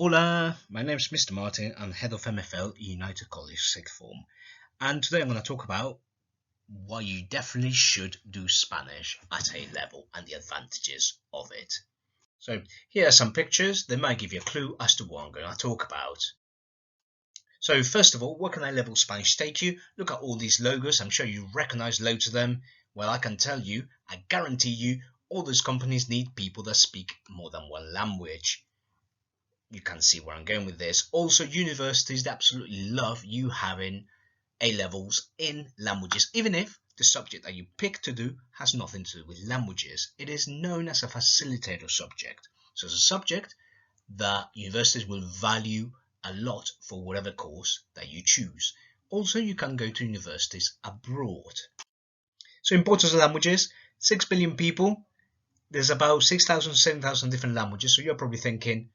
Hola, my name is Mr. Martin. I'm head of MFL United College Sixth Form, and today I'm going to talk about why you definitely should do Spanish at A level and the advantages of it. So here are some pictures. They might give you a clue as to what I'm going to talk about. So first of all, what can A level Spanish take you? Look at all these logos. I'm sure you recognize loads of them. Well, I can tell you, I guarantee you, all those companies need people that speak more than one language. You can see where I'm going with this. Also, universities absolutely love you having A levels in languages, even if the subject that you pick to do has nothing to do with languages. It is known as a facilitator subject. So it's a subject that universities will value a lot for whatever course that you choose. Also, you can go to universities abroad. So importance of languages, 6 billion people. There's about 6,000, 7,000 different languages. So you're probably thinking,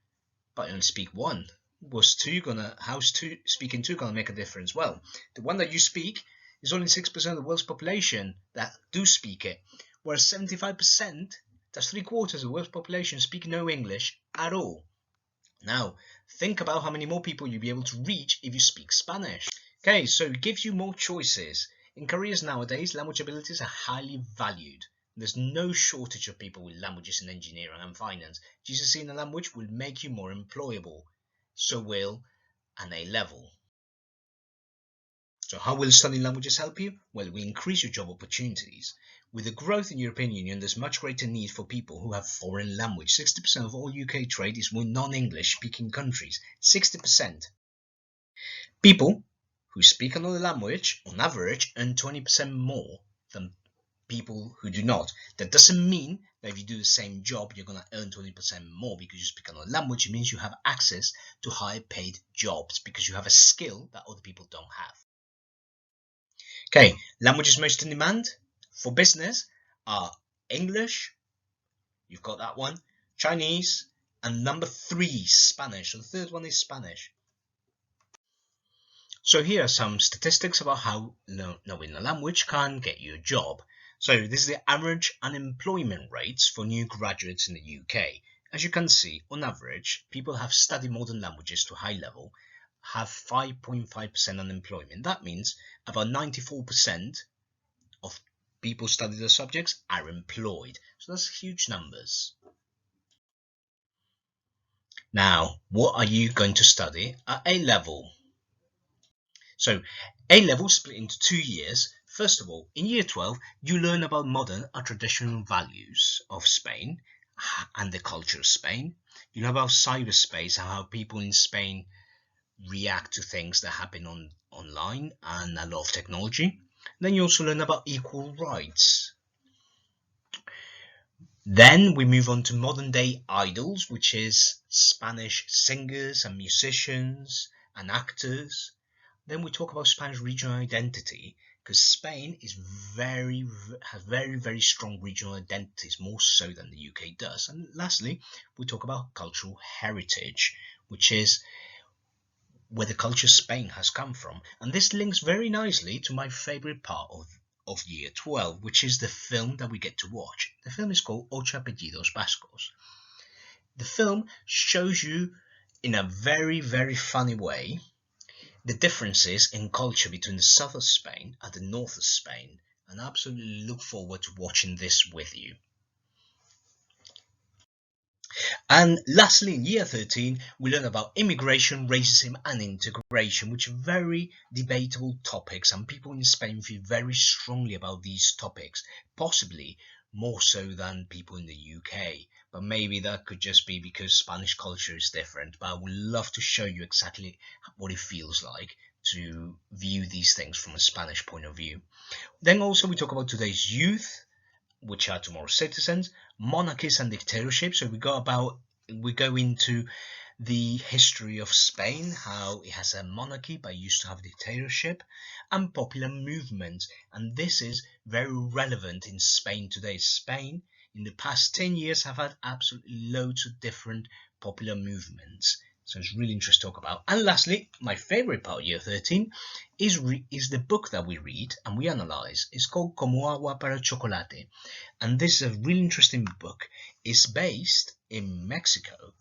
but I only speak one. How's speaking two gonna make a difference? Well, the one that you speak is only 6% of the world's population that do speak it, whereas 75%, that's 3/4 of the world's population, speak no English at all. Now, think about how many more people you'll be able to reach if you speak Spanish. Okay, so it gives you more choices. In careers nowadays, language abilities are highly valued. There's no shortage of people with languages in engineering and finance. GCSE in a language will make you more employable. So will an A level. So how will studying languages help you? Well, we increase your job opportunities. With the growth in the European Union, there's much greater need for people who have foreign language. 60% of all UK trade is with non-English speaking countries. 60%. People who speak another language, on average, earn 20% more than people who do not. That doesn't mean that if you do the same job, you're going to earn 20% more because you speak another language. It means you have access to higher paid jobs because you have a skill that other people don't have. Okay, languages most in demand for business are English, you've got that one, Chinese, and number 3, Spanish. So the third one is Spanish. So here are some statistics about how knowing a language can get you a job. So this is the average unemployment rates for new graduates in the UK. As you can see, on average, people have studied modern languages to high level have 5.5% unemployment. That means about 94% of people studying the subjects are employed. So that's huge numbers. Now, what are you going to study at A level? So A level split into 2 years. First of all, in year 12, you learn about modern or traditional values of Spain and the culture of Spain. You know about cyberspace and how people in Spain react to things that happen online and a lot of technology. Then you also learn about equal rights. Then we move on to modern day idols, which is Spanish singers and musicians and actors. Then we talk about Spanish regional identity because Spain has very strong regional identities, more so than the UK does. And lastly, we talk about cultural heritage, which is where the culture of Spain has come from. And this links very nicely to my favorite part of year 12, which is the film that we get to watch. The film is called Ocho Apellidos Vascos. The film shows you in a very funny way the differences in culture between the south of Spain and the north of Spain, and I absolutely look forward to watching this with you. And lastly, in year 13, we learn about immigration, racism, and integration, which are very debatable topics, and people in Spain feel very strongly about these topics, possibly more so than people in the UK. But maybe that could just be because Spanish culture is different. But I would love to show you exactly what it feels like to view these things from a Spanish point of view. Then also we talk about today's youth, which are tomorrow's citizens, monarchies and dictatorships. So we go into the history of Spain, how it has a monarchy but used to have a dictatorship, and popular movements. And this is very relevant in Spain today. Spain, in the past 10 years, have had absolutely loads of different popular movements. So it's really interesting to talk about. And lastly, my favorite part of year 13 is the book that we read and we analyze. It's called Como Agua para Chocolate. And this is a really interesting book. It's based in Mexico.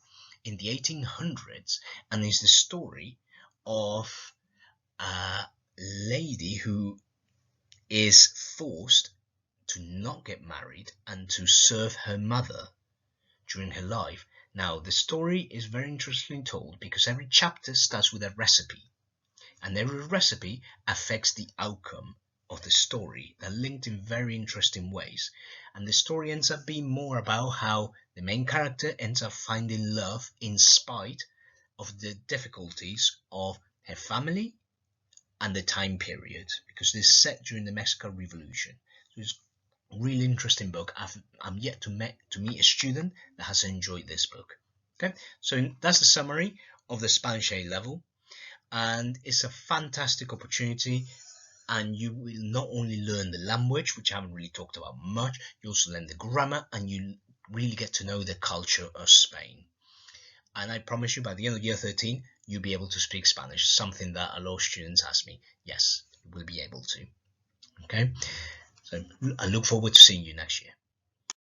in the 1800s, and is the story of a lady who is forced to not get married and to serve her mother during her life. Now, the story is very interestingly told because every chapter starts with a recipe, and every recipe affects the outcome of the story. They're linked in very interesting ways, and the story ends up being more about how the main character ends up finding love in spite of the difficulties of her family and the time period, because it's set during the Mexican Revolution. So it's a really interesting book. I'm yet to meet a student that has enjoyed this book. Okay, so that's the summary of the Spanish A level, and it's a fantastic opportunity. And you will not only learn the language, which I haven't really talked about much, you also learn the grammar, and you really get to know the culture of Spain. And I promise you, by the end of year 13, you'll be able to speak Spanish, something that a lot of students ask me. Yes, you will be able to. Okay, so I look forward to seeing you next year.